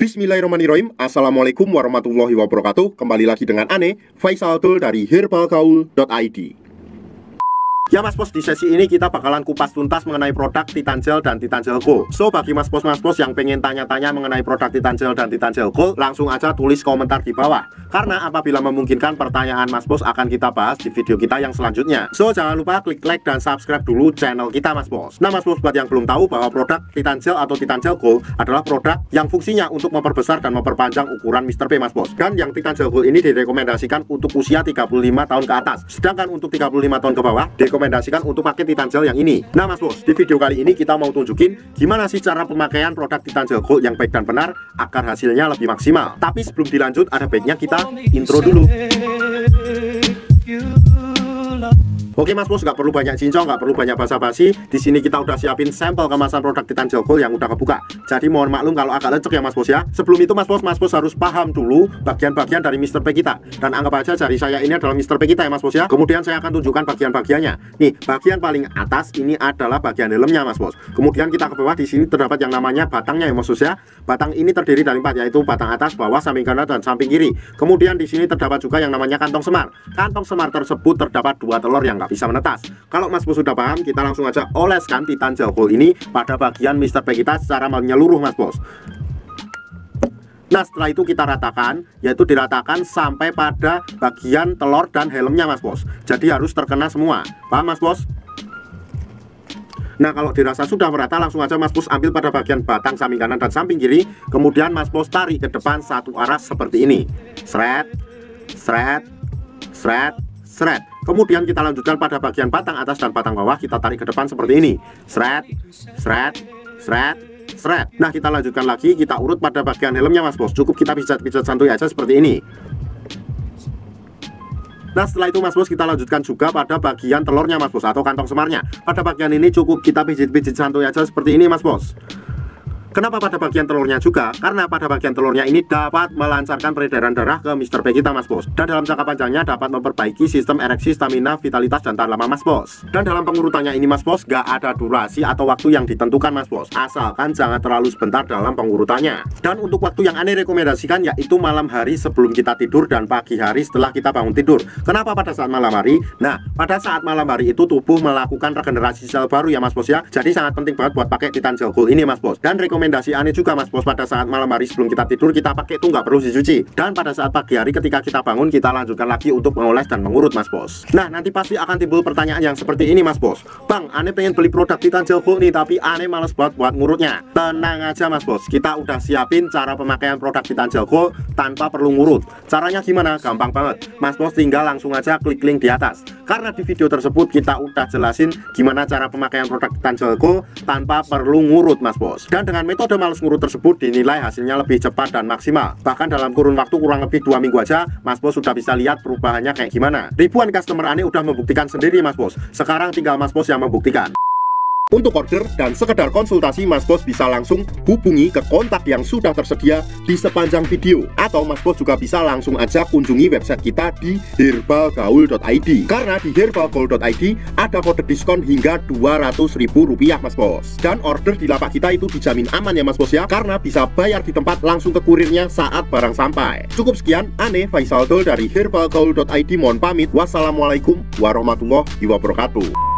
Bismillahirrahmanirrahim. Assalamualaikum warahmatullahi wabarakatuh. Kembali lagi dengan Ane, Faisal Abdul dari herbalgaul.id. Ya Mas Bos, di sesi ini kita bakalan kupas tuntas mengenai produk Titan Gel dan Titan Gel Gold. So bagi Mas Bos yang pengen tanya-tanya mengenai produk Titan Gel dan Titan Gel Gold, langsung aja tulis komentar di bawah. Karena apabila memungkinkan, pertanyaan Mas Bos akan kita bahas di video kita yang selanjutnya. So jangan lupa klik like dan subscribe dulu channel kita Mas Bos. Nah Mas Bos, buat yang belum tahu bahwa produk Titan Gel atau Titan Gel Gold adalah produk yang fungsinya untuk memperbesar dan memperpanjang ukuran Mr. P Mas Bos. Dan yang Titan Gel Gold ini direkomendasikan untuk usia 35 tahun ke atas. Sedangkan untuk 35 tahun ke bawah direkomendasikan untuk pakai Titan Gel yang ini. Nah Mas Bos, di video kali ini kita mau tunjukin gimana sih cara pemakaian produk Titan Gel Gold yang baik dan benar agar hasilnya lebih maksimal. Tapi sebelum dilanjut, ada baiknya kita intro dulu. Oke Mas Bos, nggak perlu banyak cincong, nggak perlu banyak basa-basi. Di sini kita udah siapin sampel kemasan produk Titan Gel Gold yang udah kebuka. Jadi mohon maklum kalau agak lecek ya Mas Bos ya. Sebelum itu Mas Bos harus paham dulu bagian-bagian dari Mr. P kita. Dan anggap aja jari saya ini adalah Mr. P kita ya Mas Bos ya. Kemudian saya akan tunjukkan bagian-bagiannya. Nih, bagian paling atas ini adalah bagian helmnya Mas Bos. Kemudian kita ke bawah, di sini terdapat yang namanya batangnya ya Mas Bos ya. Batang ini terdiri dari 4, yaitu batang atas, bawah, samping kanan, dan samping kiri. Kemudian di sini terdapat juga yang namanya kantong semar. Kantong semar tersebut terdapat 2 telur yang nggak bisa menetas. Kalau Mas Bos sudah paham, kita langsung aja oleskan Titan Gel Gold ini pada bagian Mr. P kita secara menyeluruh Mas Bos. Nah setelah itu kita ratakan, yaitu diratakan sampai pada bagian telur dan helmnya Mas Bos. Jadi harus terkena semua, paham Mas Bos? Nah kalau dirasa sudah merata, langsung aja Mas Bos ambil pada bagian batang samping kanan dan samping kiri. Kemudian Mas Bos tarik ke depan satu arah seperti ini. Sret, sret, sret, sret. Kemudian kita lanjutkan pada bagian batang atas dan batang bawah, kita tarik ke depan seperti ini. Sret, sret, sret, sret. Nah kita lanjutkan lagi, kita urut pada bagian helmnya Mas Bos. Cukup kita pijat-pijat santuy aja seperti ini. Nah setelah itu Mas Bos kita lanjutkan juga pada bagian telurnya Mas Bos, atau kantong semarnya. Pada bagian ini cukup kita pijit-pijit santuy aja seperti ini Mas Bos. Kenapa pada bagian telurnya juga? Karena pada bagian telurnya ini dapat melancarkan peredaran darah ke Mr. P kita Mas Bos. Dan dalam jangka panjangnya dapat memperbaiki sistem ereksi, stamina, vitalitas, dan tahan lama Mas Bos. Dan dalam pengurutannya ini Mas Bos, gak ada durasi atau waktu yang ditentukan Mas Bos. Asalkan jangan terlalu sebentar dalam pengurutannya. Dan untuk waktu yang Ane rekomendasikan yaitu malam hari sebelum kita tidur dan pagi hari setelah kita bangun tidur. Kenapa pada saat malam hari? Nah pada saat malam hari itu tubuh melakukan regenerasi sel baru ya Mas Bos ya. Jadi sangat penting banget buat pakai Titan Gel Gold ini Mas Bos. Dan rekomendasi Ane juga Mas Bos, pada saat malam hari sebelum kita tidur kita pakai itu nggak perlu dicuci. Dan pada saat pagi hari ketika kita bangun, kita lanjutkan lagi untuk mengoles dan mengurut Mas Bos. Nah nanti pasti akan timbul pertanyaan yang seperti ini Mas Bos. Bang, Ane pengen beli produk Titan Gel Gold nih, tapi Ane males buat ngurutnya. Tenang aja Mas Bos, kita udah siapin cara pemakaian produk Titan Gel Gold tanpa perlu ngurut. Caranya gimana? Gampang banget Mas Bos, tinggal langsung aja klik link di atas. Karena di video tersebut kita udah jelasin gimana cara pemakaian produk Titan Gel Gold tanpa perlu ngurut Mas Bos. Dan dengan metode males ngurut tersebut dinilai hasilnya lebih cepat dan maksimal. Bahkan dalam kurun waktu kurang lebih 2 minggu aja Mas Bos sudah bisa lihat perubahannya kayak gimana. Ribuan customer Ane udah membuktikan sendiri Mas Bos. Sekarang tinggal Mas Bos yang membuktikan. Untuk order dan sekedar konsultasi, Mas Bos bisa langsung hubungi ke kontak yang sudah tersedia di sepanjang video. Atau Mas Bos juga bisa langsung aja kunjungi website kita di herbalgaul.id. Karena di herbalgaul.id ada kode diskon hingga Rp200.000 Mas Bos. Dan order di lapak kita itu dijamin aman ya Mas Bos ya. Karena bisa bayar di tempat langsung ke kurirnya saat barang sampai. Cukup sekian, Ane Faisal Abdul dari herbalgaul.id mohon pamit. Wassalamualaikum warahmatullahi wabarakatuh.